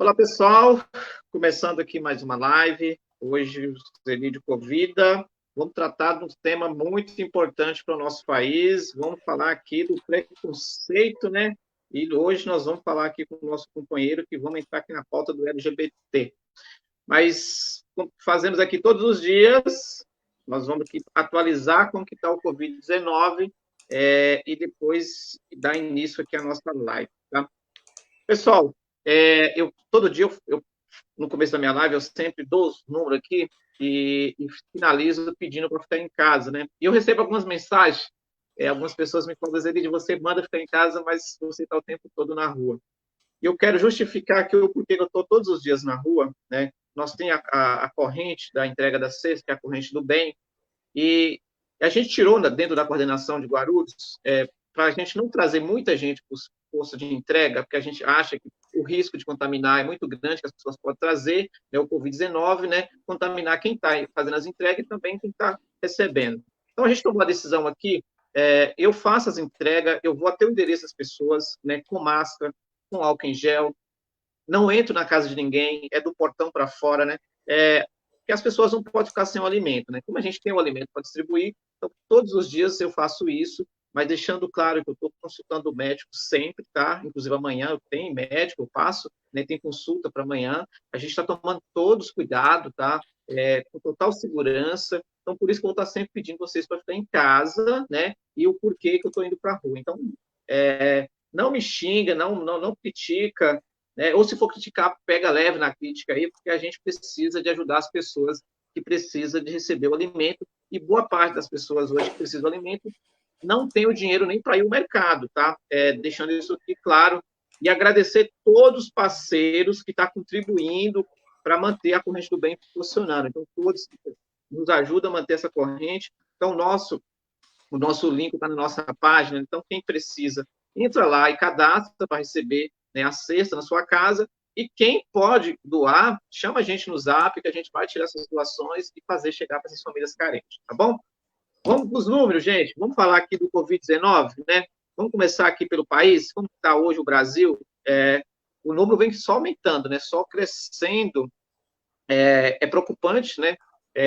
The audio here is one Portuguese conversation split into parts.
Olá, pessoal. Começando aqui mais uma live. Hoje, o Zelídio Covida. Vamos tratar de um tema muito importante para o nosso país. Vamos falar aqui do preconceito, né? E hoje nós vamos falar aqui com o nosso companheiro, que vamos entrar aqui na pauta do LGBT. Mas, como fazemos aqui todos os dias, nós vamos aqui atualizar como que está o Covid-19 e depois dar início aqui à nossa live, tá? Pessoal, todo dia, no começo da minha live, eu sempre dou os números aqui e finalizo pedindo para ficar em casa, né? E eu recebo algumas mensagens, algumas pessoas me falam, Zé, você manda ficar em casa, mas você está o tempo todo na rua. E eu quero justificar aqui o porquê que eu estou todos os dias na rua, né? Nós temos a corrente da entrega da cesta, que é a corrente do bem, e a gente tirou dentro da coordenação de Guarulhos, para a gente não trazer muita gente para os postos de entrega, porque a gente acha que o risco de contaminar é muito grande, que as pessoas podem trazer, né, o Covid-19, né, contaminar quem está fazendo as entregas e também quem está recebendo. Então, a gente tomou a decisão aqui, eu faço as entregas, eu vou até o endereço das pessoas, né, com máscara, com álcool em gel, não entro na casa de ninguém, é do portão para fora, né? Que as pessoas não podem ficar sem o alimento, né? Como a gente tem o alimento para distribuir, então todos os dias eu faço isso, mas deixando claro que eu estou consultando o médico sempre, tá? Inclusive amanhã eu tenho médico, eu passo, né? Tem consulta para amanhã. A gente está tomando todos os cuidados, tá? Com total segurança. Então, por isso que eu vou estar sempre pedindo vocês para ficar em casa, né? E o porquê que eu estou indo para a rua. Então, não me xinga, não critica, né? Ou se for criticar, pega leve na crítica aí, porque a gente precisa de ajudar as pessoas que precisam de receber o alimento, e boa parte das pessoas hoje que precisam do alimento não tem o dinheiro nem para ir ao mercado, tá? Deixando isso aqui claro, e agradecer todos os parceiros que estão contribuindo para manter a corrente do bem funcionando. Então, todos nos ajudam a manter essa corrente. Então, o nosso link está na nossa página, então quem precisa, entra lá e cadastra para receber, né, a cesta na sua casa, e quem pode doar, chama a gente no Zap, que a gente vai tirar essas doações e fazer chegar para essas famílias carentes, tá bom? Vamos para os números, gente, vamos falar aqui do Covid-19, né? Vamos começar aqui pelo país, como está hoje o Brasil, o número vem só aumentando, né? Só crescendo, é preocupante, né?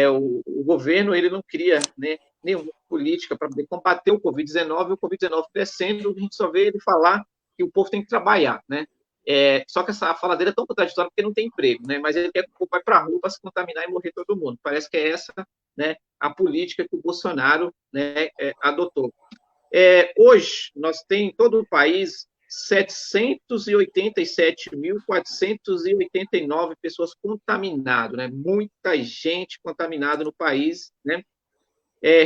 O governo ele não cria, né, nenhuma política para poder combater o Covid-19, o Covid-19 crescendo, a gente só vê ele falar que o povo tem que trabalhar, né? Só que essa fala dele é tão contraditória porque não tem emprego, né? Mas ele quer que o povo vai para a rua para se contaminar e morrer todo mundo. Parece que é essa, né, a política que o Bolsonaro, né, adotou. Hoje, nós temos em todo o país 787.489 pessoas contaminadas, né? Muita gente contaminada no país, né?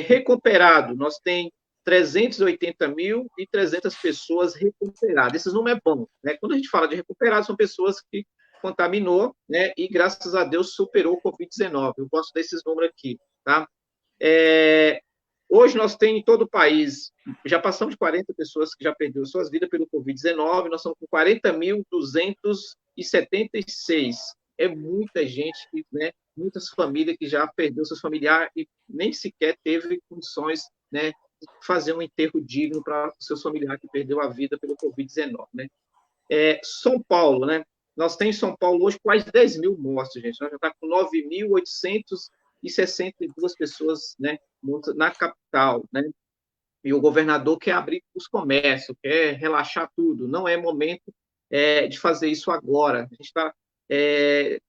Recuperado, nós temos 380.300 pessoas recuperadas. Esse número é bom, né? Quando a gente fala de recuperado, são pessoas que contaminou, né? E graças a Deus superou o Covid-19. Eu gosto desses números aqui, tá? Hoje nós temos em todo o país, já passamos de 40 pessoas que já perderam suas vidas pelo Covid-19, nós estamos com 40.276. É muita gente, né, muitas famílias que já perdeu seus familiares e nem sequer teve condições, né, de fazer um enterro digno para o seu familiar que perdeu a vida pelo Covid-19. Né? São Paulo, né? Nós temos em São Paulo hoje quase 10 mil mortos, gente. Nós já estamos com 9.862 pessoas, né, na capital, né? E o governador quer abrir os comércios, quer relaxar tudo. Não é momento de fazer isso agora. A gente está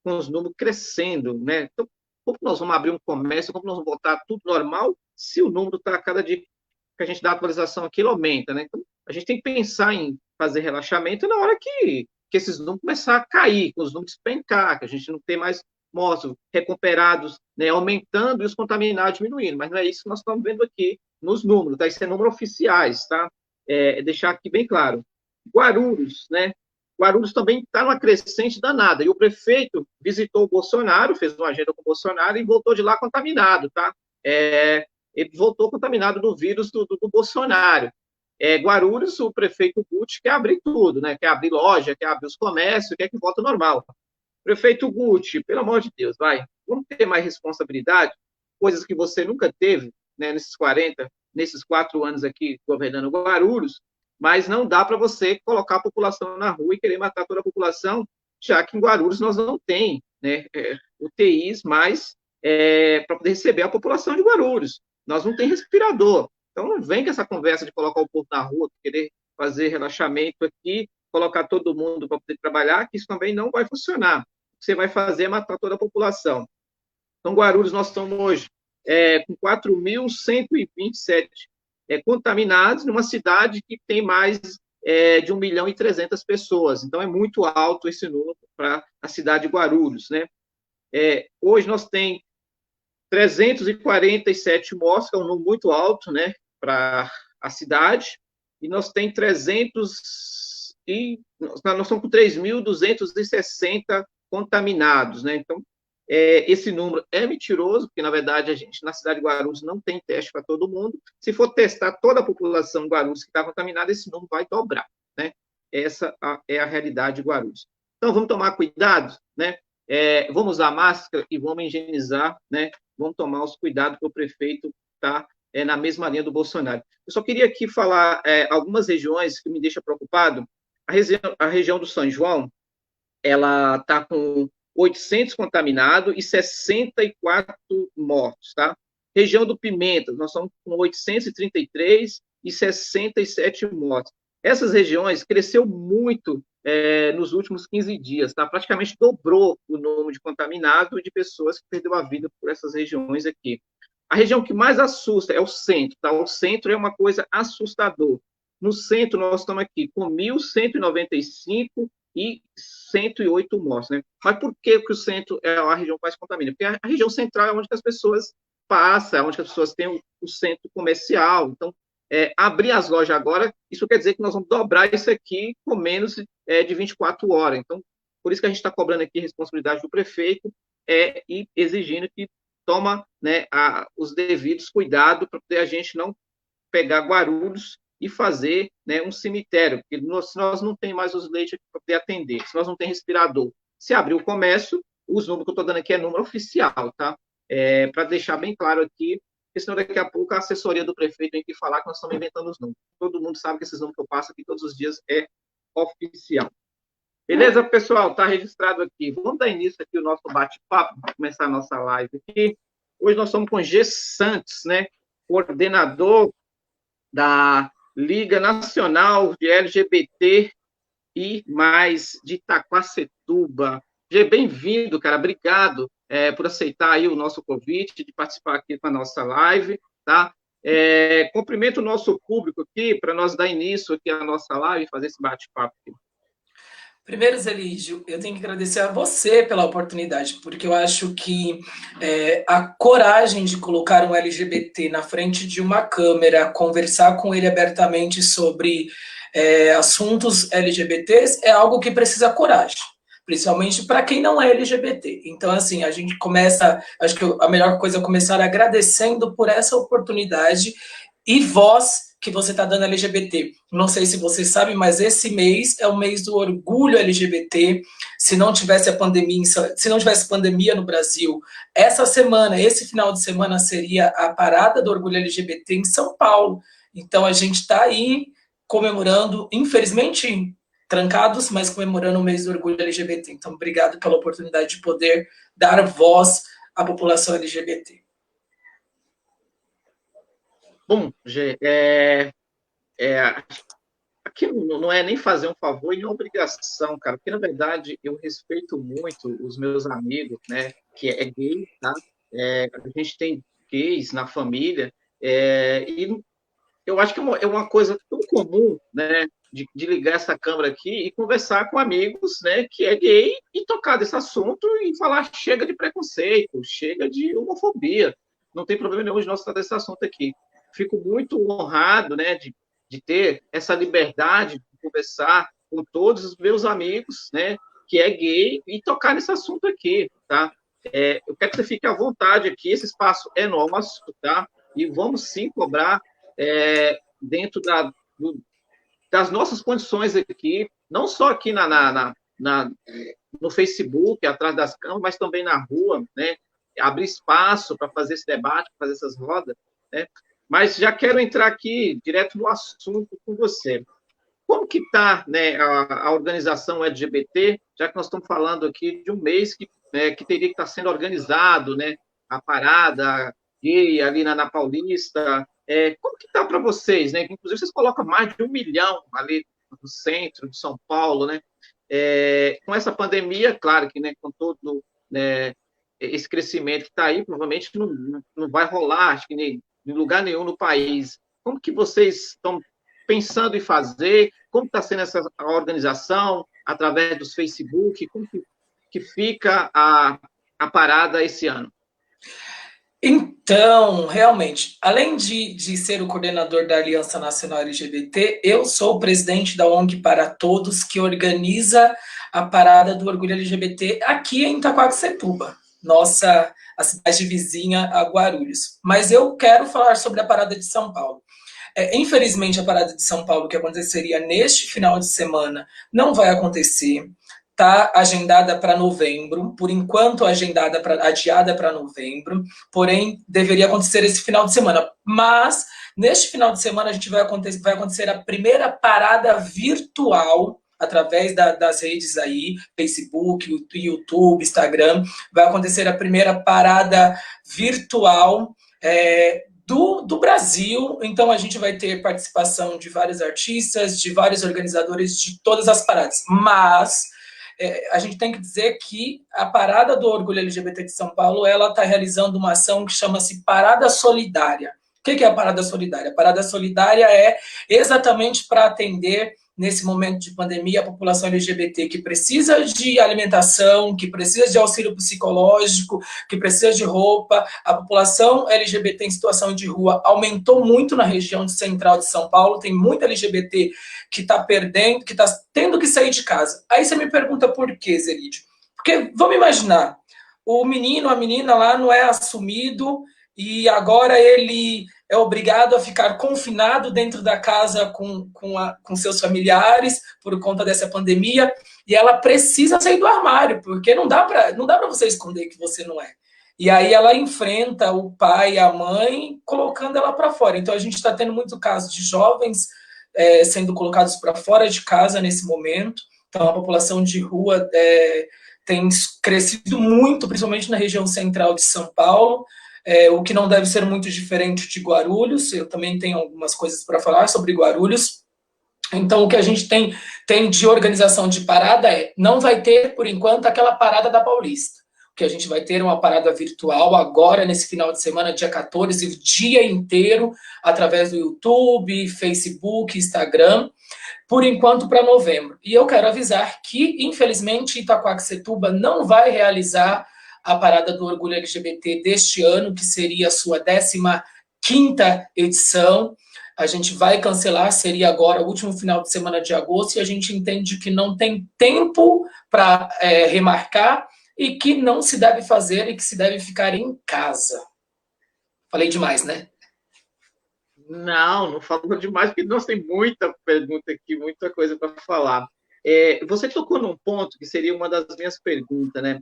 com os números crescendo, né? Então, como nós vamos abrir um comércio, como nós vamos voltar tudo normal, se o número está cada dia que a gente dá atualização aqui, ele aumenta, né? Então, a gente tem que pensar em fazer relaxamento na hora que esses números começar a cair, que os números despencar, que a gente não tem mais mortos recuperados, né, aumentando e os contaminados diminuindo, mas não é isso que nós estamos vendo aqui nos números, tá? Isso é números oficiais, tá? Deixar aqui bem claro. Guarulhos, né? Guarulhos também está numa crescente danada, e o prefeito visitou o Bolsonaro, fez uma agenda com o Bolsonaro e voltou de lá contaminado, tá? Ele voltou contaminado do vírus do Bolsonaro. Guarulhos, o prefeito Guti quer abrir tudo, né? Quer abrir loja, quer abrir os comércios, quer que volte normal. Prefeito Guti, pelo amor de Deus, vai, vamos ter mais responsabilidade, coisas que você nunca teve, né, nesses 4 anos aqui governando Guarulhos, mas não dá para você colocar a população na rua e querer matar toda a população já que em Guarulhos nós não tem, né, UTIs mais para poder receber a população de Guarulhos. Nós não tem respirador. Então, não vem com essa conversa de colocar o povo na rua, querer fazer relaxamento aqui, colocar todo mundo para poder trabalhar, que isso também não vai funcionar. O que você vai fazer é matar toda a população. Então, Guarulhos, nós estamos hoje com 4.127 contaminados, numa cidade que tem mais de 1.300.000 pessoas. Então, é muito alto esse número para a cidade de Guarulhos, né? Hoje nós temos 347 mortes, que é um número muito alto, né, para a cidade, e nós temos 300 e nós estamos com 3.260 contaminados, né? Então, esse número é mentiroso, porque, na verdade, a gente, na cidade de Guarulhos, não tem teste para todo mundo. Se for testar toda a população de Guarulhos que está contaminada, esse número vai dobrar, né? Essa é a realidade de Guarulhos. Então, vamos tomar cuidado, né? Vamos usar máscara e vamos higienizar, né? Vamos tomar os cuidados que o prefeito está na mesma linha do Bolsonaro. Eu só queria aqui falar algumas regiões que me deixam preocupado. A região do São João, ela está com 800 contaminados e 64 mortos, tá? Região do Pimenta, nós estamos com 833 e 67 mortos. Essas regiões cresceu muito nos últimos 15 dias, tá? Praticamente dobrou o número de contaminados e de pessoas que perderam a vida por essas regiões aqui. A região que mais assusta é o centro, tá? O centro é uma coisa assustadora. No centro, nós estamos aqui com 1.195 e 108 mortes, né? Mas por que o centro é a região que mais contamina? Porque a região central é onde as pessoas passam, é onde as pessoas têm o centro comercial. Então, abrir as lojas agora, isso quer dizer que nós vamos dobrar isso aqui com menos de 24 horas. Então, por isso que a gente está cobrando aqui a responsabilidade do prefeito e exigindo que toma, né, os devidos cuidados para poder a gente não pegar Guarulhos e fazer, né, um cemitério, porque se nós não tem mais os leitos para poder atender, se nós não tem respirador, se abrir o comércio, os números que eu estou dando aqui é número oficial, tá? Para deixar bem claro aqui, porque senão daqui a pouco a assessoria do prefeito tem que falar que nós estamos inventando os números. Todo mundo sabe que esses números que eu passo aqui todos os dias é oficial. Beleza, pessoal? Está registrado aqui. Vamos dar início aqui ao nosso bate-papo, para começar a nossa live aqui. Hoje nós estamos com G. Santos, né? Coordenador da Liga Nacional de LGBT e mais de Itaquacetuba. G, bem-vindo, cara. Obrigado por aceitar aí o nosso convite de participar aqui com a nossa live, tá? Cumprimento o nosso público aqui para nós dar início aqui à nossa live e fazer esse bate-papo aqui. Primeiro, Zelígio, eu tenho que agradecer a você pela oportunidade, porque eu acho que a coragem de colocar um LGBT na frente de uma câmera, conversar com ele abertamente sobre assuntos LGBTs é algo que precisa coragem, principalmente para quem não é LGBT. Então, assim, a gente começa, acho que a melhor coisa é começar agradecendo por essa oportunidade e voz que você está dando LGBT. Não sei se você sabe, mas esse mês é o mês do orgulho LGBT. Se não tivesse pandemia no Brasil, essa semana, esse final de semana seria a parada do orgulho LGBT em São Paulo. Então a gente está aí comemorando, infelizmente trancados, mas comemorando o mês do orgulho LGBT. Então, obrigado pela oportunidade de poder dar voz à população LGBT. Bom, Gê, aqui não é nem fazer um favor e nem obrigação, cara, porque, na verdade, eu respeito muito os meus amigos, né, que é gay, tá? A gente tem gays na família, e eu acho que é uma coisa tão comum, né, de ligar essa câmera aqui e conversar com amigos, né, que é gay e tocar desse assunto e falar chega de preconceito, chega de homofobia. Não tem problema nenhum de nós tratar desse assunto aqui. Fico muito honrado, né, de ter essa liberdade de conversar com todos os meus amigos, né, que é gay e tocar nesse assunto aqui, tá? Eu quero que você fique à vontade aqui, esse espaço é nosso, tá? E vamos sim cobrar dentro das nossas condições aqui, não só aqui no Facebook, atrás das câmeras, mas também na rua, né? Abrir espaço para fazer esse debate, fazer essas rodas, né? Mas já quero entrar aqui direto no assunto com você. como que está, né, a organização LGBT, já que nós estamos falando aqui de um mês que teria que estar sendo organizado, né, a parada gay ali na Paulista. Como que está para vocês, né? Inclusive, vocês colocam mais de 1 milhão ali no centro de São Paulo, né? Com essa pandemia, claro que, né, com todo, né, esse crescimento que está aí, provavelmente não vai rolar, acho que nem em lugar nenhum no país. Como que vocês estão pensando em fazer? Como está sendo essa organização através dos Facebook? Como que fica a parada esse ano? Então, realmente, além de ser o coordenador da Aliança Nacional LGBT, eu sou o presidente da ONG Para Todos, que organiza a parada do Orgulho LGBT aqui em Itaquaquecetuba, a cidade vizinha a Guarulhos. Mas eu quero falar sobre a parada de São Paulo. Infelizmente, a parada de São Paulo, que aconteceria neste final de semana, não vai acontecer. Está agendada para novembro, por enquanto adiada para novembro, porém deveria acontecer esse final de semana. Mas neste final de semana vai acontecer a primeira parada virtual através das redes aí, Facebook, YouTube, Instagram. Vai acontecer a primeira parada virtual do Brasil. Então a gente vai ter participação de vários artistas, de vários organizadores de todas as paradas. Mas a gente tem que dizer que a parada do Orgulho LGBT de São Paulo, ela está realizando uma ação que chama-se Parada Solidária. O que é a Parada Solidária? A Parada Solidária é exatamente para atender, nesse momento de pandemia, a população LGBT que precisa de alimentação, que precisa de auxílio psicológico, que precisa de roupa. A população LGBT em situação de rua aumentou muito na região central de São Paulo, tem muita LGBT que está perdendo, que está tendo que sair de casa. Aí você me pergunta por quê, Zerídio? Porque, vamos imaginar, o menino, a menina lá não é assumido e agora ele é obrigado a ficar confinado dentro da casa com seus familiares por conta dessa pandemia, e ela precisa sair do armário, porque não dá para você esconder que você não é. E aí ela enfrenta o pai e a mãe colocando ela para fora. Então a gente está tendo muito caso de jovens sendo colocados para fora de casa nesse momento. Então a população de rua tem crescido muito, principalmente na região central de São Paulo, o que não deve ser muito diferente de Guarulhos. Eu também tenho algumas coisas para falar sobre Guarulhos. Então, o que a gente tem de organização de parada não vai ter, por enquanto, aquela parada da Paulista. O que a gente vai ter uma parada virtual agora, nesse final de semana, dia 14, o dia inteiro, através do YouTube, Facebook, Instagram, por enquanto para novembro. E eu quero avisar que, infelizmente, Itaquaquecetuba não vai realizar a parada do Orgulho LGBT deste ano, que seria a sua 15ª edição. A gente vai cancelar, seria agora o último final de semana de agosto, e a gente entende que não tem tempo para remarcar e que não se deve fazer e que se deve ficar em casa. Falei demais, né? Não falou demais, porque nós temos muita pergunta aqui, muita coisa para falar. Você tocou num ponto que seria uma das minhas perguntas, né?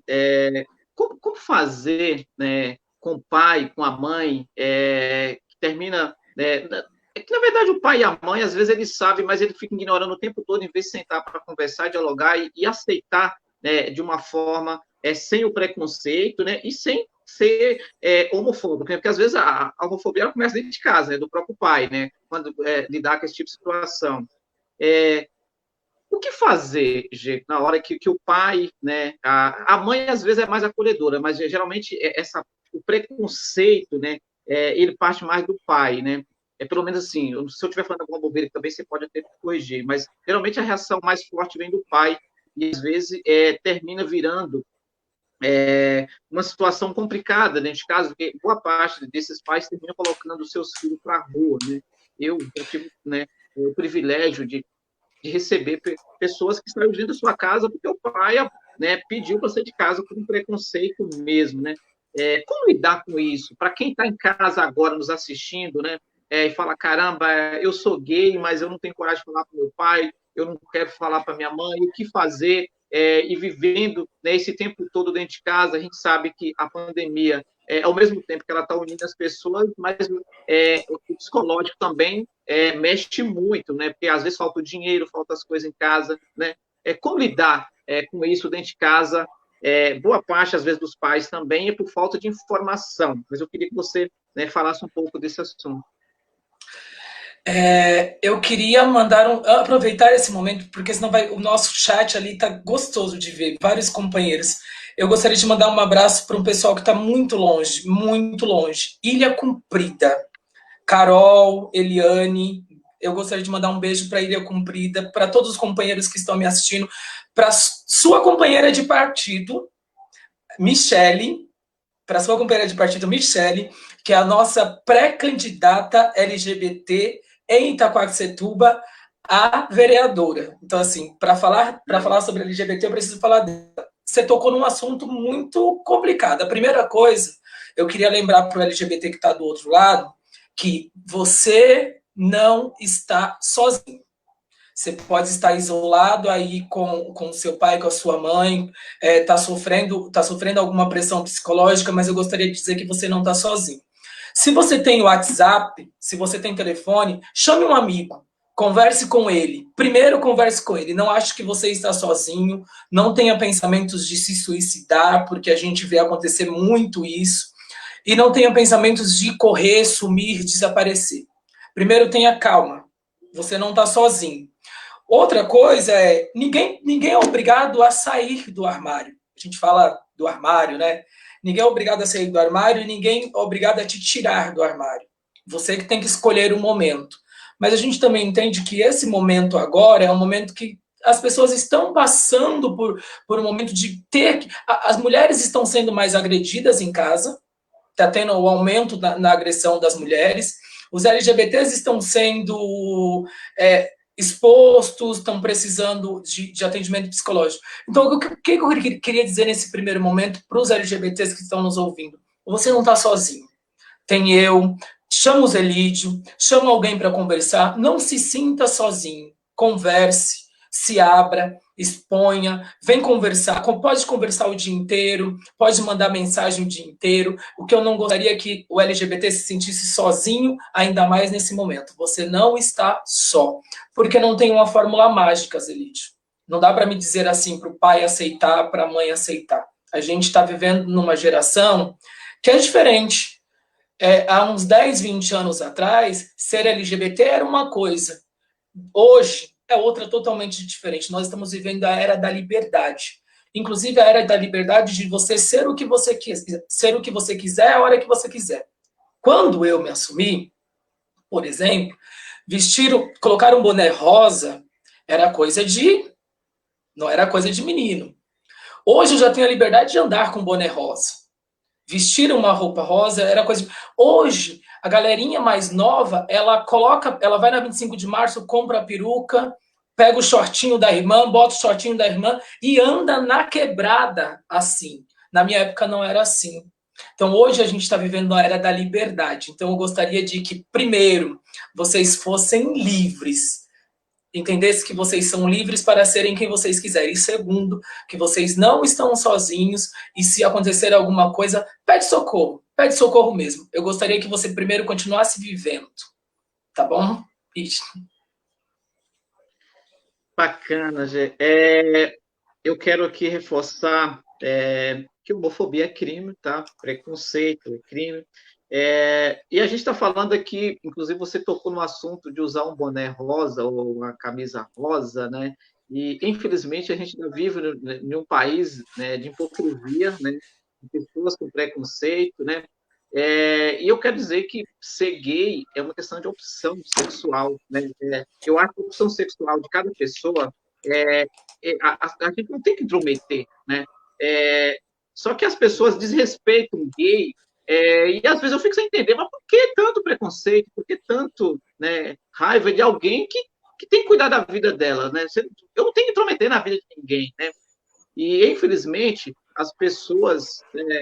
Como fazer, né, com o pai, com a mãe, que termina... Né, que, na verdade, o pai e a mãe, às vezes, eles sabem, mas ele fica ignorando o tempo todo, em vez de sentar para conversar, dialogar e aceitar, né, de uma forma sem o preconceito, né, e sem ser homofóbico, né, porque, às vezes, a homofobia começa dentro de casa, né, do próprio pai, né, quando lidar com esse tipo de situação. O que fazer, Gê, na hora que o pai, né, a mãe às vezes é mais acolhedora, mas geralmente o preconceito, né, ele parte mais do pai, né? Pelo menos assim, se eu estiver falando alguma bobeira também você pode até corrigir, mas geralmente a reação mais forte vem do pai e às vezes termina virando uma situação complicada dentro de casa, porque boa parte desses pais termina colocando os seus filhos para a rua, né? Eu tive, né, o privilégio de receber pessoas que saíram dentro da sua casa porque o pai, né, pediu para sair de casa por um preconceito mesmo, né? Como lidar com isso? Para quem está em casa agora nos assistindo, né, e fala, caramba, eu sou gay, mas eu não tenho coragem de falar para meu pai, eu não quero falar para minha mãe, o que fazer? E vivendo, né, esse tempo todo dentro de casa, a gente sabe que a pandemia ao mesmo tempo que ela está unindo as pessoas, mas o psicológico também mexe muito, né? Porque às vezes falta o dinheiro, falta as coisas em casa, né? Como lidar com isso dentro de casa? Boa parte, às vezes, dos pais também é por falta de informação, mas eu queria que você, né, falasse um pouco desse assunto. Eu queria aproveitar esse momento, porque senão o nosso chat ali tá gostoso de ver, vários companheiros. Eu gostaria de mandar um abraço para um pessoal que está muito longe, muito longe. Ilha Comprida, Carol, Eliane. Eu gostaria de mandar um beijo para Ilha Comprida, para todos os companheiros que estão me assistindo, para sua companheira de partido, Michele, para sua companheira de partido, Michele, que é a nossa pré-candidata LGBT em Itaquaquecetuba, a vereadora. Então, assim, para falar sobre LGBT, eu preciso falar dela. Você tocou num assunto muito complicado. A primeira coisa, eu queria lembrar para o LGBT que está do outro lado, que você não está sozinho. Você pode estar isolado aí com seu pai, com a sua mãe, tá sofrendo alguma pressão psicológica, mas eu gostaria de dizer que você não está sozinho. Se você tem WhatsApp, se você tem telefone, chame um amigo, converse com ele. Primeiro, converse com ele. Não ache que você está sozinho, não tenha pensamentos de se suicidar, porque a gente vê acontecer muito isso, e não tenha pensamentos de correr, sumir, desaparecer. Primeiro, tenha calma. Você não está sozinho. Outra coisa ninguém é obrigado a sair do armário. A gente fala do armário, né? Ninguém é obrigado a sair do armário e ninguém é obrigado a te tirar do armário. Você que tem que escolher o momento. Mas a gente também entende que esse momento agora é um momento que as pessoas estão passando por um momento de ter que... As mulheres estão sendo mais agredidas em casa, está tendo o aumento na agressão das mulheres, os LGBTs estão sendo expostos, estão precisando de atendimento psicológico. Então, o que eu queria dizer nesse primeiro momento para os LGBTs que estão nos ouvindo? Você não está sozinho. Tem eu, chama o Zelídio, chama alguém para conversar, não se sinta sozinho. Converse, se abra, exponha, vem conversar, pode conversar o dia inteiro, pode mandar mensagem o dia inteiro. O que eu não gostaria é que o LGBT se sentisse sozinho, ainda mais nesse momento. Você não está só, porque não tem uma fórmula mágica, Zelídio. Não dá para me dizer assim para o pai aceitar, para a mãe aceitar. A gente está vivendo numa geração que é diferente. Há uns 10, 20 anos atrás, ser LGBT era uma coisa. Hoje, é outra totalmente diferente. Nós estamos vivendo a era da liberdade. Inclusive, a era da liberdade de você ser o que você quiser, a hora que você quiser. Quando eu me assumi, por exemplo, colocar um boné rosa era coisa não era coisa de menino. Hoje eu já tenho a liberdade de andar com boné rosa. Vestir uma roupa rosa era coisa de... Hoje, a galerinha mais nova, ela vai na 25 de março, compra a peruca, pega o shortinho da irmã, bota o shortinho da irmã e anda na quebrada assim. Na minha época não era assim. Então, hoje a gente está vivendo a era da liberdade. Então, eu gostaria de que, primeiro, vocês fossem livres, entendesse que vocês são livres para serem quem vocês quiserem. E segundo, que vocês não estão sozinhos e se acontecer alguma coisa, pede socorro mesmo. Eu gostaria que você primeiro continuasse vivendo, tá bom? Isso. Bacana, Gê. Eu quero aqui reforçar que homofobia é crime, tá? Preconceito é crime. E a gente está falando aqui, inclusive você tocou no assunto de usar um boné rosa ou uma camisa rosa, né? E, infelizmente, a gente ainda vive em um país, né, de hipocrisia, né? De pessoas com preconceito, né? E eu quero dizer que ser gay é uma questão de opção sexual, né? Eu acho que a opção sexual de cada pessoa, a gente não tem que intrometer, né? Só que as pessoas desrespeitam o gay, e às vezes eu fico sem entender, mas por que tanto preconceito? Por que tanto, né, raiva de alguém que tem que cuidar da vida dela, né? Eu não tenho que intrometer na vida de ninguém, né? E, infelizmente, as pessoas,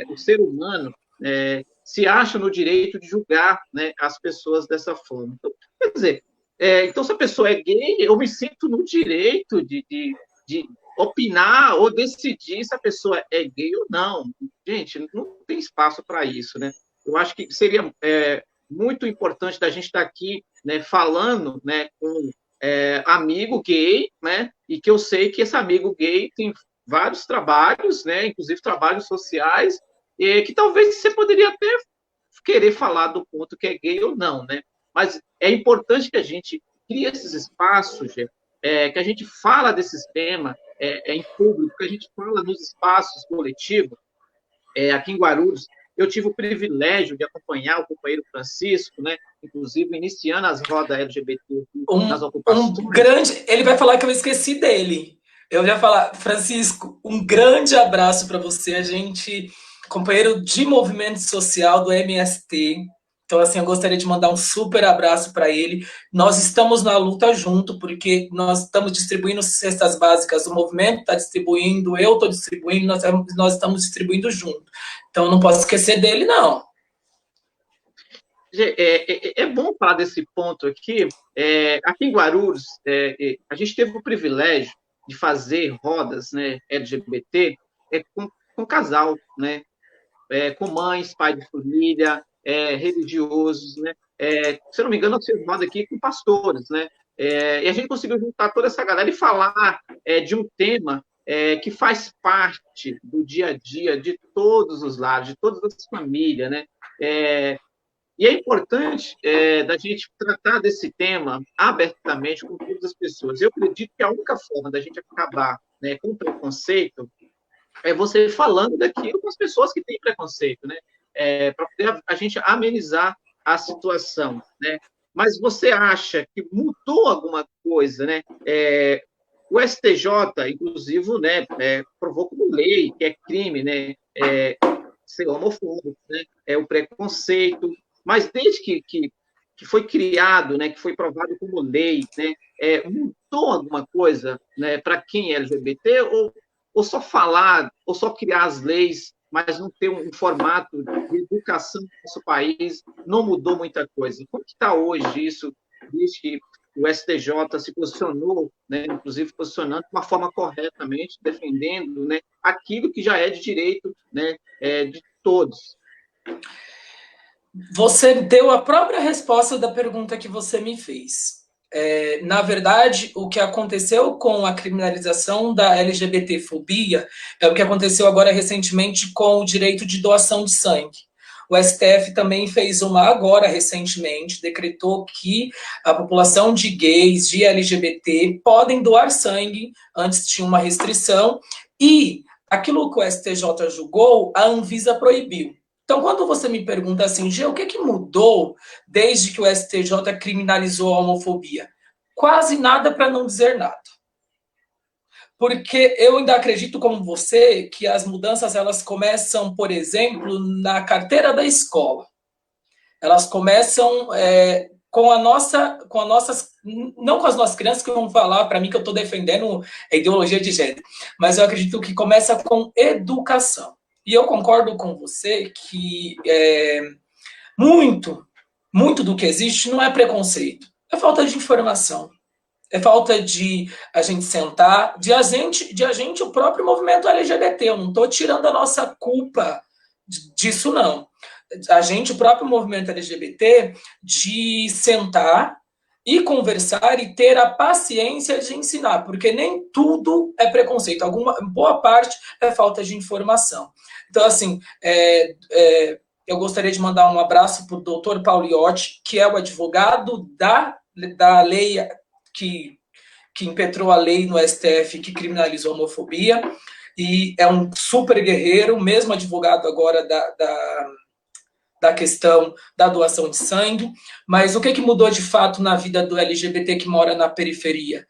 o ser humano, se acha no direito de julgar, né, as pessoas dessa forma. Então, quer dizer, então, se a pessoa é gay, eu me sinto no direito de opinar ou decidir se a pessoa é gay ou não. Gente, não tem espaço para isso, né? Eu acho que seria muito importante da gente estar aqui, né, falando, né, com amigo gay, né, e que eu sei que esse amigo gay tem vários trabalhos, né, inclusive trabalhos sociais, e que talvez você poderia até querer falar do ponto que é gay ou não, né? Mas é importante que a gente crie esses espaços, que a gente fala desses temas em público, que a gente fala nos espaços coletivos. Aqui em Guarulhos, eu tive o privilégio de acompanhar o companheiro Francisco, né? Inclusive iniciando as rodas LGBT nas ocupações. Ele vai falar que eu esqueci dele. Eu ia falar, Francisco, um grande abraço para você, a gente, companheiro de movimento social do MST. Então, assim, eu gostaria de mandar um super abraço para ele. Nós estamos na luta junto, porque nós estamos distribuindo cestas básicas, o movimento está distribuindo, eu estou distribuindo, nós estamos distribuindo junto. Então, não posso esquecer dele, não. É bom falar desse ponto aqui. Aqui em Guarulhos, a gente teve o privilégio de fazer rodas, né, LGBT com casal, né, com mães, pais de família, religiosos, né? Se eu não me engano, eu fiz roda aqui com pastores, né? E a gente conseguiu juntar toda essa galera e falar de um tema que faz parte do dia a dia de todos os lados, de todas as famílias, né? E é importante da gente tratar desse tema abertamente com todas as pessoas. Eu acredito que a única forma da gente acabar, né, com o preconceito é você falando daquilo com as pessoas que têm preconceito, né? Para poder a gente amenizar a situação, né? Mas você acha que mudou alguma coisa, né? O STJ, inclusive, né, provou como lei que é crime, né? Ser homofóbico, né? O preconceito. Mas desde que foi criado, né, que foi provado como lei, né, mudou alguma coisa, né, para quem é LGBT ou só falar, ou só criar as leis, mas não ter um formato de educação no nosso país, não mudou muita coisa. Como está hoje isso, desde que o STJ se posicionou, né, inclusive posicionando de uma forma corretamente, defendendo, né, aquilo que já é de direito, né, de todos? Você deu a própria resposta da pergunta que você me fez. Na verdade, o que aconteceu com a criminalização da LGBTfobia é o que aconteceu agora recentemente com o direito de doação de sangue. O STF também fez uma agora recentemente, decretou que a população de gays, de LGBT, podem doar sangue, antes tinha uma restrição, e aquilo que o STJ julgou, a Anvisa proibiu. Então, quando você me pergunta assim, Gê, o que mudou desde que o STJ criminalizou a homofobia? Quase nada, para não dizer nada. Porque eu ainda acredito, como você, que as mudanças elas começam, por exemplo, na carteira da escola. Elas começam com a nossa, não com as nossas crianças que vão falar para mim que eu estou defendendo a ideologia de gênero, mas eu acredito que começa com educação. E eu concordo com você que muito do que existe não é preconceito, é falta de informação, é falta de a gente sentar, de a gente o próprio movimento LGBT. Eu não estou tirando a nossa culpa disso, não. A gente, o próprio movimento LGBT, de sentar e conversar e ter a paciência de ensinar, porque nem tudo é preconceito, boa parte é falta de informação. Então, assim, eu gostaria de mandar um abraço para o doutor Pauliotti, que é o advogado da lei que impetrou a lei no STF que criminalizou a homofobia, e é um super guerreiro, mesmo advogado agora da questão da doação de sangue. Mas o que mudou de fato na vida do LGBT que mora na periferia?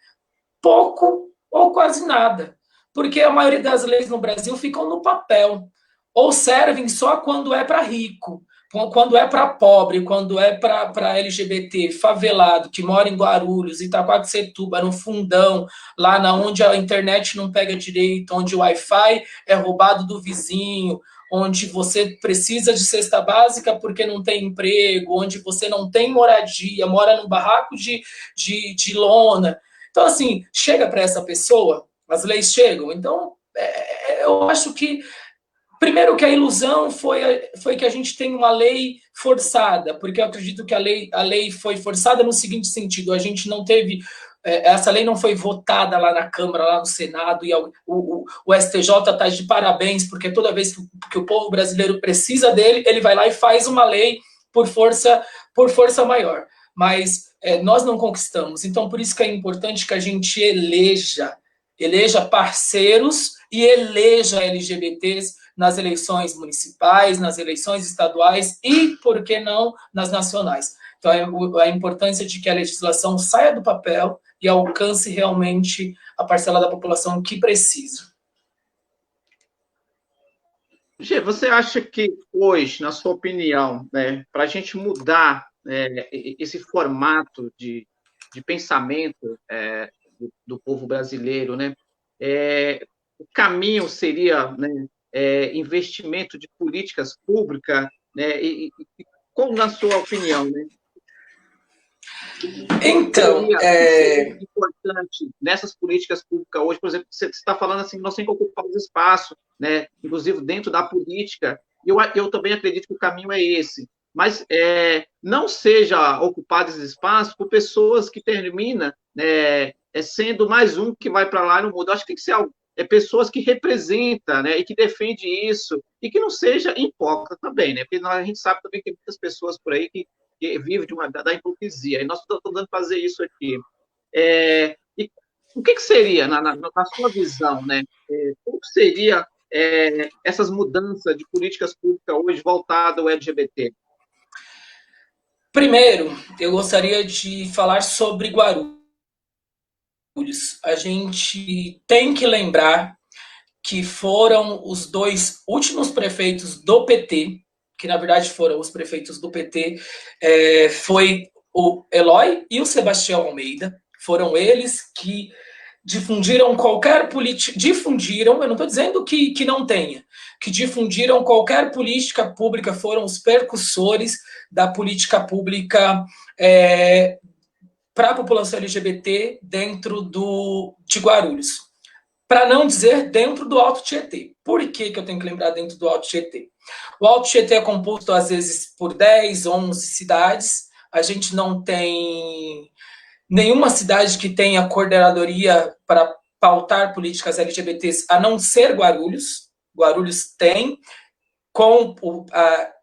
Pouco ou quase nada, porque a maioria das leis no Brasil ficam no papel, ou servem só quando é para rico, quando é para pobre, quando é para LGBT, favelado, que mora em Guarulhos, Itaquaquecetuba, no fundão, lá onde a internet não pega direito, onde o Wi-Fi é roubado do vizinho, onde você precisa de cesta básica porque não tem emprego, onde você não tem moradia, mora num barraco de lona. Então, assim, chega para essa pessoa as leis chegam. Então, eu acho que, primeiro, que a ilusão foi que a gente tem uma lei forçada, porque eu acredito que a lei foi forçada no seguinte sentido: a gente não teve. Essa lei não foi votada lá na Câmara, lá no Senado, e o STJ está de parabéns, porque toda vez que o povo brasileiro precisa dele, ele vai lá e faz uma lei por força maior. Mas nós não conquistamos. Então, por isso que é importante que a gente eleja parceiros e eleja LGBTs nas eleições municipais, nas eleições estaduais e, por que não, nas nacionais. Então, a importância de que a legislação saia do papel e alcance realmente a parcela da população que precisa. Gê, você acha que hoje, na sua opinião, né, para a gente mudar esse formato de pensamento do povo brasileiro, né, o caminho seria, né, investimento de políticas públicas, né, como, na sua opinião, né, então, seria importante nessas políticas públicas hoje? Por exemplo, você está falando assim, nós temos que ocupar os espaços, né, inclusive dentro da política, e eu também acredito que o caminho é esse, mas não seja ocupado esse espaço por pessoas que terminam, né, sendo mais um que vai para lá e não muda. Eu acho que tem que ser pessoas que representam, né, e que defendem isso, e que não seja hipócrita também, né, porque a gente sabe também que tem muitas pessoas por aí que vive da hipocrisia, e nós estamos tentando fazer isso aqui. E o que seria, na sua visão, né? Como seria essas mudanças de políticas públicas hoje voltadas ao LGBT? Primeiro, eu gostaria de falar sobre Guarulhos. A gente tem que lembrar que foram os dois últimos prefeitos do PT, que na verdade foram os prefeitos do PT, foi o Eloy e o Sebastião Almeida. Foram eles que difundiram qualquer política. Difundiram, eu não estou dizendo que não tenha, que difundiram qualquer política pública, foram os percussores da política pública para a população LGBT dentro de Guarulhos. Para não dizer dentro do Alto Tietê. Por que eu tenho que lembrar dentro do Alto Tietê? O Alto Tietê é composto, às vezes, por 10, 11 cidades. A gente não tem nenhuma cidade que tenha coordenadoria para pautar políticas LGBTs, a não ser Guarulhos. Guarulhos tem,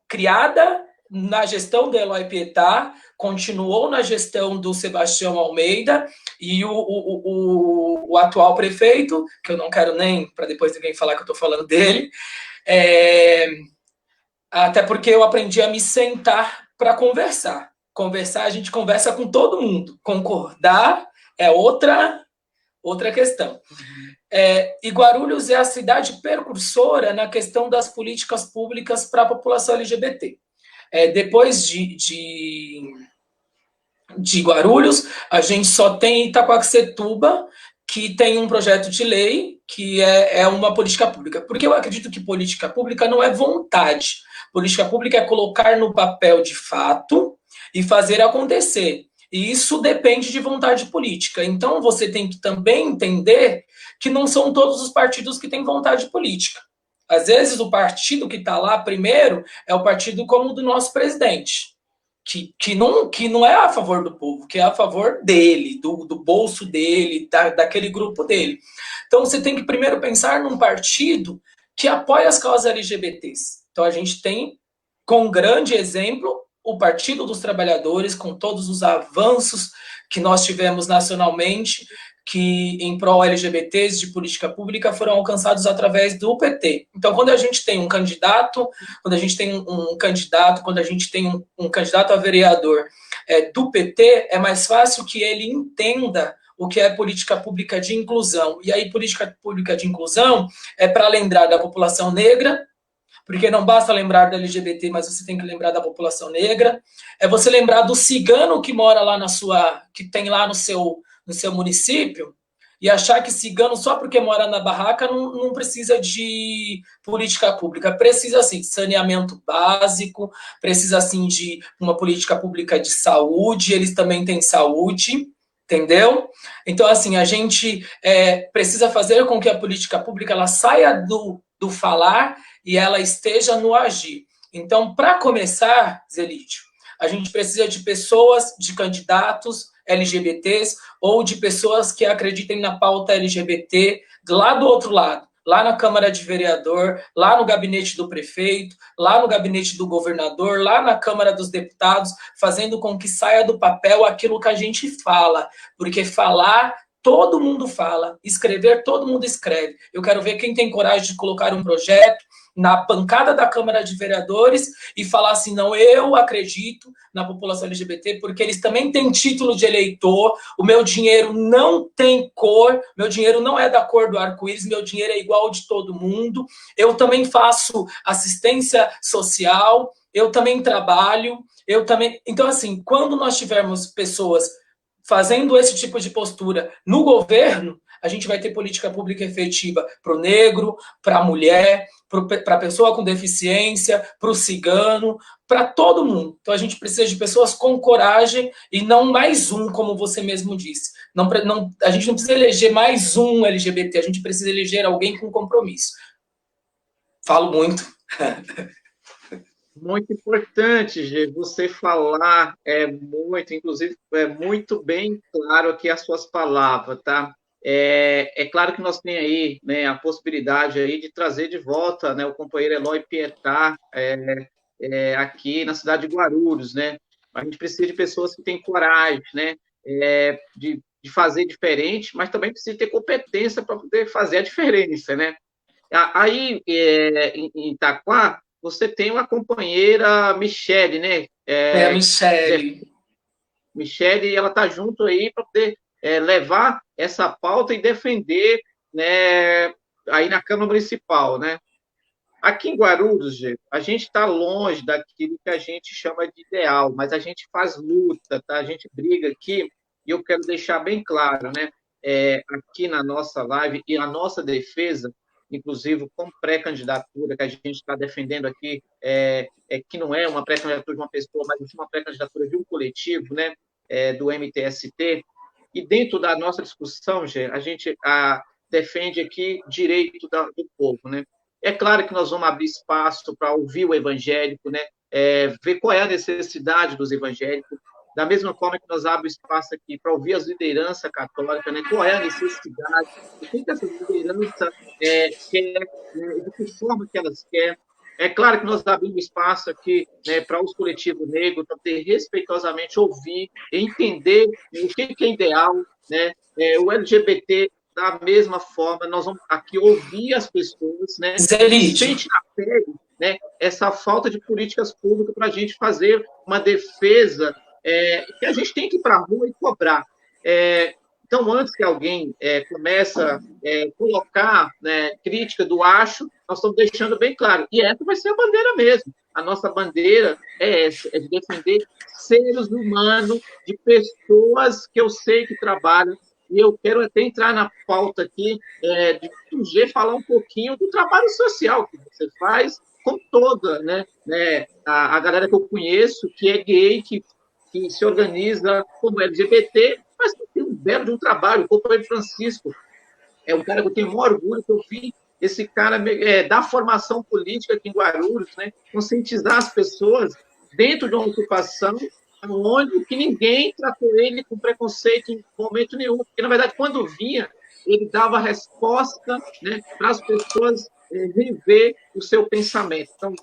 criada na gestão do Eloy Pietá, continuou na gestão do Sebastião Almeida, e o atual prefeito, que eu não quero nem, para depois ninguém falar que eu estou falando dele, até porque eu aprendi a me sentar para conversar. Conversar, a gente conversa com todo mundo. Concordar é outra questão. E Guarulhos é a cidade precursora na questão das políticas públicas para a população LGBT. Depois de Guarulhos, a gente só tem Itaquaquecetuba, que tem um projeto de lei que é uma política pública. Porque eu acredito que política pública não é vontade. Política pública é colocar no papel de fato e fazer acontecer. E isso depende de vontade política. Então, você tem que também entender que não são todos os partidos que têm vontade política. Às vezes, o partido que está lá primeiro é o partido como o do nosso presidente, que não é a favor do povo, que é a favor dele, do bolso dele, daquele grupo dele. Então, você tem que primeiro pensar num partido que apoia as causas LGBTs. Então, a gente tem, com um grande exemplo, o Partido dos Trabalhadores, com todos os avanços que nós tivemos nacionalmente, que em prol LGBTs de política pública foram alcançados através do PT. Então, quando a gente tem um candidato, quando a gente tem um candidato a vereador do PT, é mais fácil que ele entenda o que é política pública de inclusão. E aí, política pública de inclusão é para lembrar da população negra, porque não basta lembrar da LGBT, mas você tem que lembrar da população negra. É você lembrar do cigano que mora lá que tem lá no seu município, e achar que cigano, só porque mora na barraca, não precisa de política pública. Precisa, sim, de saneamento básico, precisa, sim, de uma política pública de saúde, eles também têm saúde, entendeu? Então, assim, a gente precisa fazer com que a política pública ela saia do falar e ela esteja no agir. Então, para começar, Zelídio, a gente precisa de pessoas, de candidatos LGBTs ou de pessoas que acreditem na pauta LGBT lá do outro lado, lá na Câmara de Vereador, lá no gabinete do prefeito, lá no gabinete do governador, lá na Câmara dos Deputados, fazendo com que saia do papel aquilo que a gente fala, porque falar todo mundo fala, escrever todo mundo escreve. Eu quero ver quem tem coragem de colocar um projeto na bancada da Câmara de Vereadores e falar assim, não, eu acredito na população LGBT, porque eles também têm título de eleitor, o meu dinheiro não tem cor, meu dinheiro não é da cor do arco-íris, meu dinheiro é igual ao de todo mundo, eu também faço assistência social, eu também trabalho, eu também... Então, assim, quando nós tivermos pessoas fazendo esse tipo de postura no governo, a gente vai ter política pública efetiva para o negro, para a mulher, para a pessoa com deficiência, para o cigano, para todo mundo. Então a gente precisa de pessoas com coragem e não mais um, como você mesmo disse. A gente não precisa eleger mais um LGBT, a gente precisa eleger alguém com compromisso. Falo muito. Muito importante, Gê, você falar muito, inclusive, é muito bem claro aqui as suas palavras, tá? É claro que nós temos aí, né, a possibilidade aí de trazer de volta, né, o companheiro Eloy Pietá aqui na cidade de Guarulhos, né? A gente precisa de pessoas que têm coragem, né, de fazer diferente, mas também precisa ter competência para poder fazer a diferença, né? Aí, em Itaquá, você tem uma companheira, Michele, né? É a Michele. Michele, ela está junto aí para poder levar essa pauta e defender, né, aí na Câmara Municipal, né? Aqui em Guarulhos, gente, a gente está longe daquilo que a gente chama de ideal, mas a gente faz luta, tá? A gente briga aqui, e eu quero deixar bem claro, né? Aqui na nossa live e a nossa defesa, inclusive com pré-candidatura que a gente está defendendo aqui, que não é uma pré-candidatura de uma pessoa, mas uma pré-candidatura de um coletivo, né? Do MTST. E dentro da nossa discussão, gente, a gente defende aqui direito do povo, né? É claro que nós vamos abrir espaço para ouvir o evangélico, né? Ver qual é a necessidade dos evangélicos, da mesma forma que nós abrimos espaço aqui para ouvir as lideranças católicas, né? Qual é a necessidade, o que essas lideranças querem, né? De que forma que elas querem. É claro que nós abrimos espaço aqui, né, para os coletivos negros, para ter respeitosamente ouvir, entender o que é ideal, né? O LGBT da mesma forma, nós vamos aqui ouvir as pessoas, né, que sentem na pele, né, essa falta de políticas públicas para a gente fazer uma defesa que a gente tem que ir para a rua e cobrar. Então, antes que alguém começa a colocar, né, crítica do acho, nós estamos deixando bem claro, e essa vai ser a bandeira mesmo. A nossa bandeira é essa, é de defender seres humanos, de pessoas que eu sei que trabalham. E eu quero até entrar na pauta aqui de G falar um pouquinho do trabalho social que você faz com toda, né, a galera que eu conheço, que é gay, que se organiza como LGBT, mas que tem um belo de um trabalho. O companheiro Francisco é um cara que eu tenho maior orgulho, que eu vi esse cara da formação política aqui em Guarulhos, né, conscientizar as pessoas dentro de uma ocupação onde que ninguém tratou ele com preconceito em momento nenhum, porque, na verdade, quando vinha, ele dava resposta, né, para as pessoas rever o seu pensamento. Então,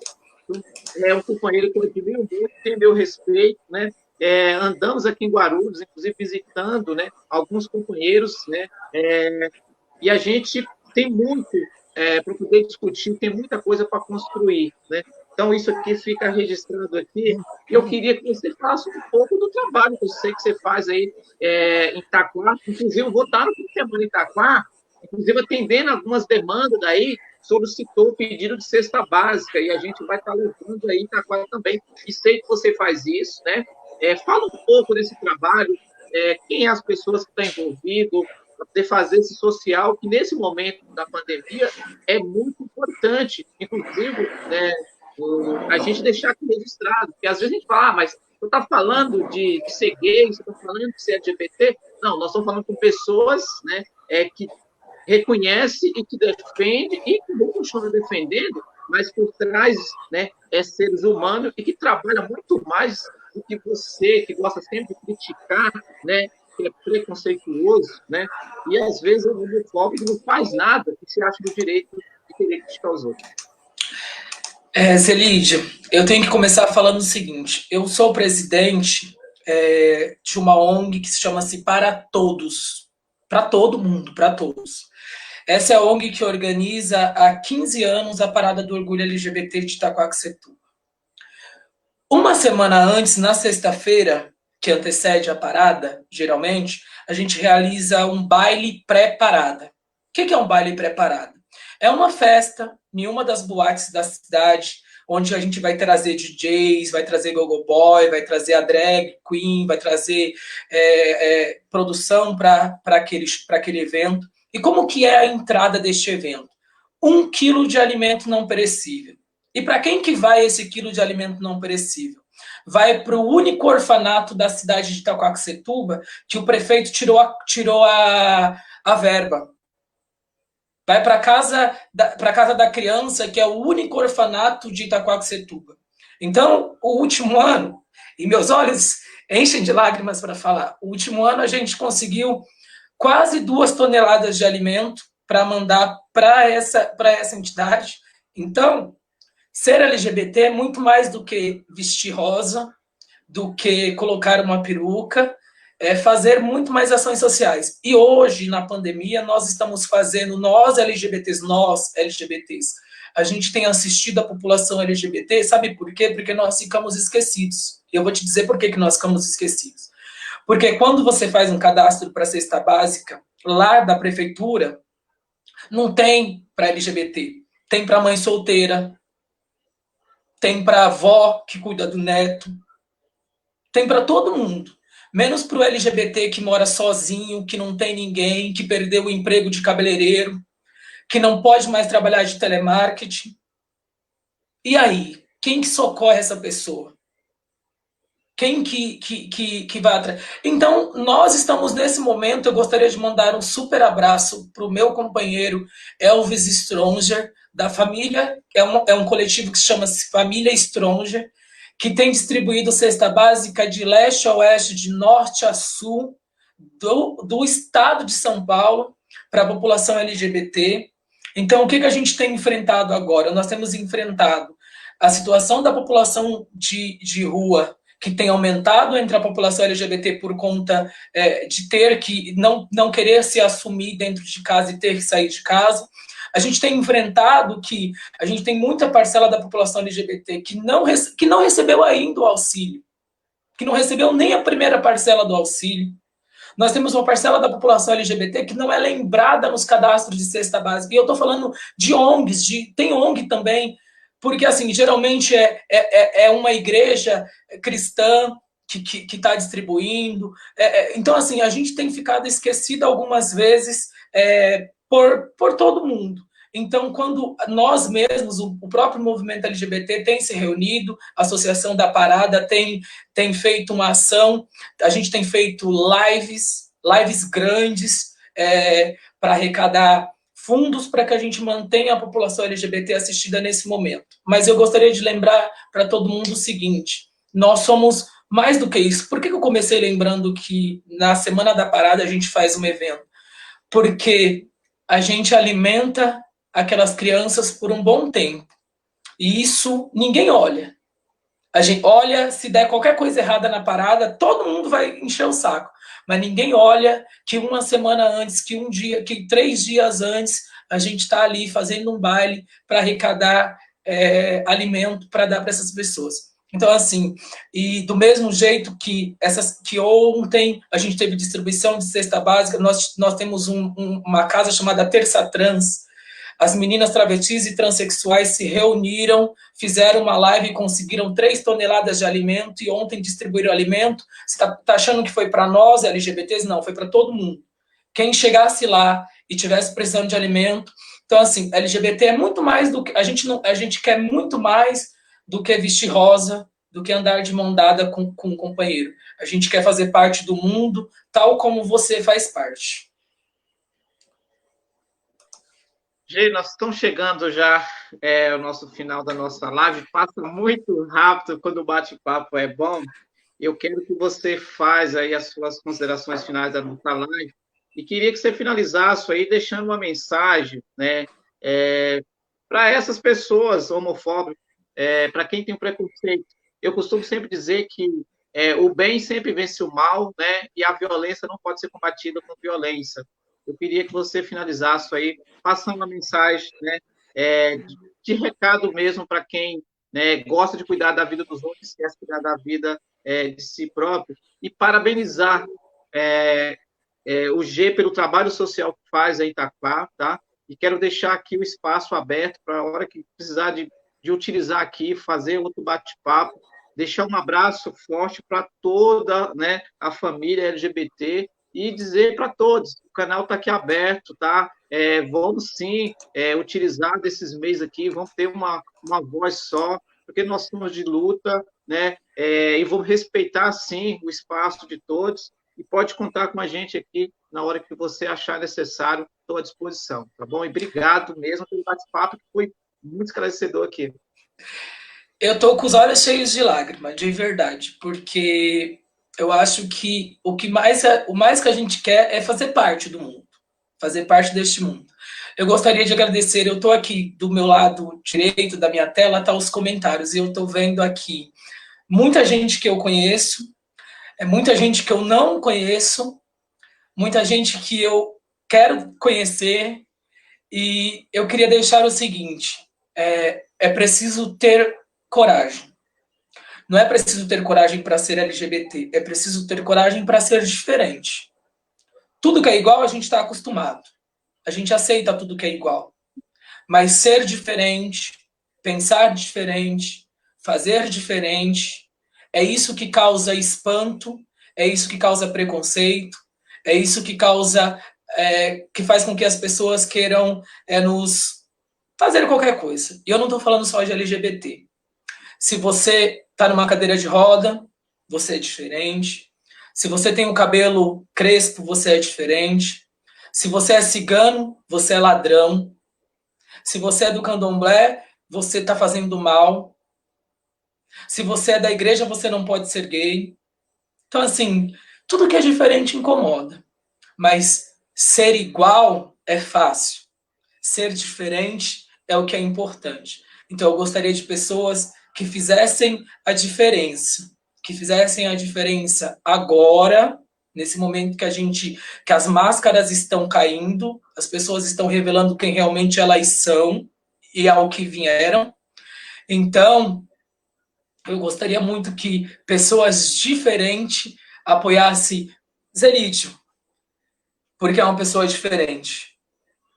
é um companheiro que eu admiro muito, tem meu respeito, né? Andamos aqui em Guarulhos, inclusive visitando, né, alguns companheiros, né, e a gente tem muito para poder discutir, tem muita coisa para construir, né? Então, isso aqui fica registrado aqui. E eu queria que você falasse um pouco do trabalho que eu sei que você faz aí em Itaquá. Inclusive, eu vou estar no fim de semana em Itaquá, inclusive atendendo algumas demandas daí, solicitou o pedido de cesta básica, e a gente vai estar levando aí em Itaquá também. E sei que você faz isso, né? Fala um pouco desse trabalho, quem é as pessoas que estão envolvidas, para poder fazer esse social, que nesse momento da pandemia é muito importante, inclusive, né, a gente deixar aqui registrado, porque às vezes a gente fala, mas você está falando de ser gay, você está falando de ser LGBT, Não, nós estamos falando com pessoas, né, que reconhece e que defende e que não continua defendendo, mas por trás, né, seres humanos e que trabalha muito mais do que você, que gosta sempre de criticar, né, que é preconceituoso, né, e às vezes o homofóbico não faz nada que se acha do direito de querer criticar os outros. Celídia, eu tenho que começar falando o seguinte: eu sou presidente de uma ONG que se chama-se Para Todos, para todo mundo, para todos. Essa é a ONG que organiza há 15 anos a Parada do Orgulho LGBT de Itaquaquecetuba. Uma semana antes, na sexta-feira, que antecede a parada, geralmente, a gente realiza um baile pré-parada. O que é um baile pré-parada? É uma festa em uma das boates da cidade, onde a gente vai trazer DJs, vai trazer gogo boy, vai trazer a drag queen, vai trazer produção para aquele evento. E como que é a entrada deste evento? 1 quilo de alimento não perecível. E para quem que vai esse quilo de alimento não perecível? Vai para o único orfanato da cidade de Itaquaquecetuba que o prefeito tirou a verba. Vai para casa da criança, que é o único orfanato de Itaquaquecetuba. Então, o último ano, e meus olhos enchem de lágrimas para falar, o último ano a gente conseguiu quase 2 toneladas de alimento para mandar para essa entidade. Então, ser LGBT é muito mais do que vestir rosa, do que colocar uma peruca, é fazer muito mais ações sociais. E hoje, na pandemia, nós estamos fazendo, nós LGBTs, a gente tem assistido a população LGBT, sabe por quê? Porque nós ficamos esquecidos. Eu vou te dizer por que nós ficamos esquecidos. Porque quando você faz um cadastro para a cesta básica, lá da prefeitura, não tem para LGBT, tem para mãe solteira, tem para a avó que cuida do neto, tem para todo mundo, menos para o LGBT que mora sozinho, que não tem ninguém, que perdeu o emprego de cabeleireiro, que não pode mais trabalhar de telemarketing. E aí, quem que socorre essa pessoa? Quem que vai atrás? Então, nós estamos nesse momento, eu gostaria de mandar um super abraço para o meu companheiro Elvis Stronger, da família, é um coletivo que se chama Família Stronger, que tem distribuído cesta básica de leste a oeste, de norte a sul, do estado de São Paulo, para a população LGBT. Então, o que a gente tem enfrentado agora? Nós temos enfrentado a situação da população de rua, que tem aumentado entre a população LGBT por conta de ter que não querer se assumir dentro de casa e ter que sair de casa. A gente tem enfrentado que a gente tem muita parcela da população LGBT que não recebeu ainda o auxílio, que não recebeu nem a primeira parcela do auxílio. Nós temos uma parcela da população LGBT que não é lembrada nos cadastros de cesta básica. E eu estou falando de ONGs, tem ONG também, porque, assim, geralmente é uma igreja cristã que está distribuindo. Então, assim, a gente tem ficado esquecido algumas vezes por todo mundo. Então, quando nós mesmos, o próprio movimento LGBT tem se reunido, a Associação da Parada tem feito uma ação, a gente tem feito lives grandes para arrecadar fundos para que a gente mantenha a população LGBT assistida nesse momento. Mas eu gostaria de lembrar para todo mundo o seguinte: nós somos mais do que isso. Por que eu comecei lembrando que na Semana da Parada a gente faz um evento? Porque a gente alimenta aquelas crianças por um bom tempo. E isso ninguém olha. A gente olha, se der qualquer coisa errada na parada, todo mundo vai encher o saco. Mas ninguém olha que uma semana antes, que 3 dias antes, a gente está ali fazendo um baile para arrecadar alimento para dar para essas pessoas. Então, assim, e do mesmo jeito que ontem a gente teve distribuição de cesta básica, nós temos uma casa chamada Terça Trans. As meninas travestis e transexuais se reuniram, fizeram uma live e conseguiram 3 toneladas de alimento, e ontem distribuíram alimento. Você está achando que foi para nós, LGBTs? Não, foi para todo mundo. Quem chegasse lá e tivesse precisando de alimento. Então, assim, LGBT é muito mais do que... A gente quer muito mais do que vestir rosa, do que andar de mão dada com um companheiro. A gente quer fazer parte do mundo tal como você faz parte. Gente, nós estamos chegando já ao nosso final da nossa live. Passa muito rápido quando o bate-papo é bom. Eu quero que você faça aí as suas considerações finais da nossa live e queria que você finalizasse aí deixando uma mensagem, né, para essas pessoas homofóbicas, para quem tem preconceito. Eu costumo sempre dizer que o bem sempre vence o mal, né, e a violência não pode ser combatida com violência. Eu queria que você finalizasse aí, passando uma mensagem, né, de recado mesmo para quem, né, gosta de cuidar da vida dos outros, quer cuidar da vida de si próprio, e parabenizar o G pelo trabalho social que faz em Itaquá, tá? E quero deixar aqui o espaço aberto para a hora que precisar de utilizar aqui, fazer outro bate-papo, deixar um abraço forte para toda, né, a família LGBT e dizer para todos, o canal está aqui aberto, tá? Vamos sim utilizar desses meses aqui, vamos ter uma voz só, porque nós somos de luta, né? E vamos respeitar sim o espaço de todos e pode contar com a gente aqui na hora que você achar necessário, estou à disposição, tá bom? E obrigado mesmo pelo bate-papo, que foi muito esclarecedor aqui. Eu tô com os olhos cheios de lágrimas, de verdade, porque eu acho que o mais que a gente quer é fazer parte do mundo, fazer parte deste mundo. Eu gostaria de agradecer, eu estou aqui do meu lado direito da minha tela, tá os comentários, e eu estou vendo aqui muita gente que eu conheço, muita gente que eu não conheço, muita gente que eu quero conhecer, e eu queria deixar o seguinte: é preciso ter coragem. Não é preciso ter coragem para ser LGBT, é preciso ter coragem para ser diferente. Tudo que é igual a gente está acostumado. A gente aceita tudo que é igual. Mas ser diferente, pensar diferente, fazer diferente, é isso que causa espanto, é isso que causa preconceito, é isso que causa, que faz com que as pessoas queiram nos fazer qualquer coisa. E eu não estou falando só de LGBT. Se você está numa cadeira de roda, você é diferente. Se você tem um cabelo crespo, você é diferente. Se você é cigano, você é ladrão. Se você é do candomblé, você está fazendo mal. Se você é da igreja, você não pode ser gay. Então, assim, tudo que é diferente incomoda. Mas ser igual é fácil. Ser diferente é o que é importante. Então, eu gostaria de pessoas que fizessem a diferença. Que fizessem a diferença agora, nesse momento que as máscaras estão caindo, as pessoas estão revelando quem realmente elas são e ao que vieram. Então, eu gostaria muito que pessoas diferentes apoiassem Zerídio, porque é uma pessoa diferente.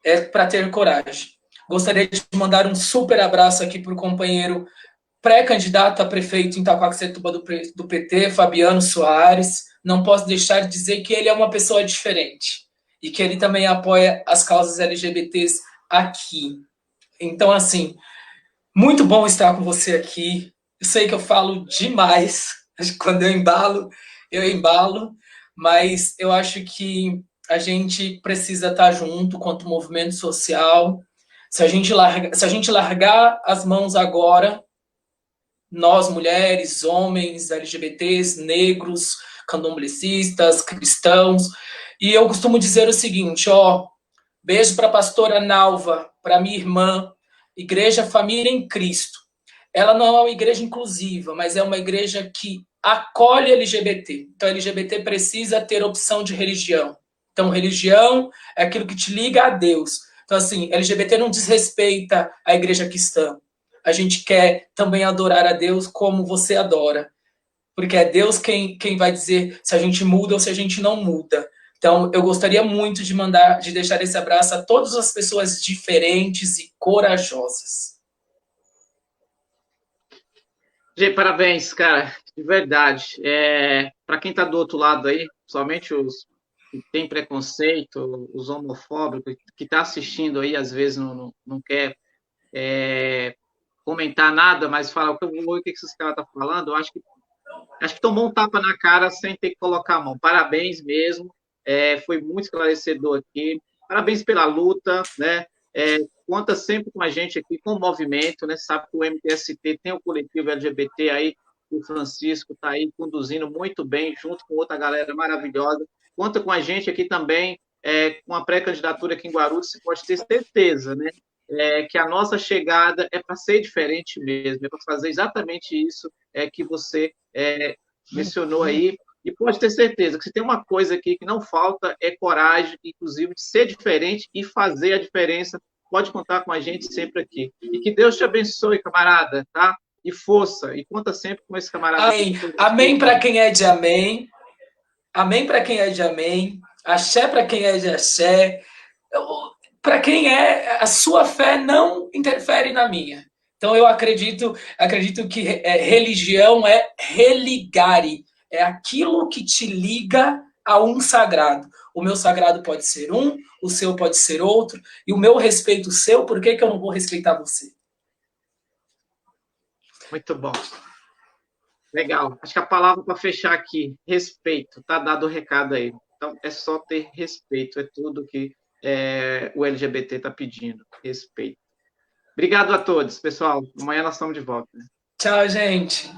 É para ter coragem. Gostaria de mandar um super abraço aqui para o companheiro pré-candidato a prefeito em Itaquaquecetuba do PT, Fabiano Soares. Não posso deixar de dizer que ele é uma pessoa diferente e que ele também apoia as causas LGBTs aqui. Então, assim, muito bom estar com você aqui. Eu sei que eu falo demais, quando eu embalo, mas eu acho que a gente precisa estar junto quanto movimento social. Se a gente largar as mãos agora, nós, mulheres, homens, LGBTs, negros, candomblecistas, cristãos, e eu costumo dizer o seguinte, beijo para a pastora Nalva, para minha irmã, Igreja Família em Cristo. Ela não é uma igreja inclusiva, mas é uma igreja que acolhe LGBT. Então, LGBT precisa ter opção de religião. Então, religião é aquilo que te liga a Deus. Então, assim, LGBT não desrespeita a igreja cristã. A gente quer também adorar a Deus como você adora. Porque é Deus quem vai dizer se a gente muda ou se a gente não muda. Então, eu gostaria muito de deixar esse abraço a todas as pessoas diferentes e corajosas. Gente, parabéns, cara, de verdade. Para quem está do outro lado aí, somente os que têm preconceito, os homofóbicos, que está assistindo aí, às vezes não quer comentar nada, mas falar o que esses caras estão falando, eu acho que tomou um tapa na cara sem ter que colocar a mão. Parabéns mesmo, foi muito esclarecedor aqui. Parabéns pela luta, né? Conta sempre com a gente aqui, com o movimento, né? Sabe que o MTST tem o coletivo LGBT aí, o Francisco está aí conduzindo muito bem, junto com outra galera maravilhosa. Conta com a gente aqui também, com a pré-candidatura aqui em Guarulhos, você pode ter certeza, né? Que a nossa chegada é para ser diferente mesmo, é para fazer exatamente isso que você mencionou aí. E pode ter certeza que se tem uma coisa aqui que não falta é coragem, inclusive, de ser diferente e fazer a diferença. Pode contar com a gente sempre aqui. E que Deus te abençoe, camarada, tá? E força. E conta sempre com esse camarada Amém. aqui. Amém para quem é de amém. Amém para quem é de amém. Axé para quem é de axé. Para quem a sua fé não interfere na minha. Então eu acredito que religião é religare, é aquilo que te liga a um sagrado. O meu sagrado pode ser um, o seu pode ser outro, e o meu respeito o seu, por que eu não vou respeitar você? Muito bom. Legal. Acho que a palavra para fechar aqui, respeito. Tá dado o recado aí. Então, é só ter respeito, é tudo que o LGBT está pedindo. Respeito. Obrigado a todos, pessoal. Amanhã nós estamos de volta. Tchau, gente.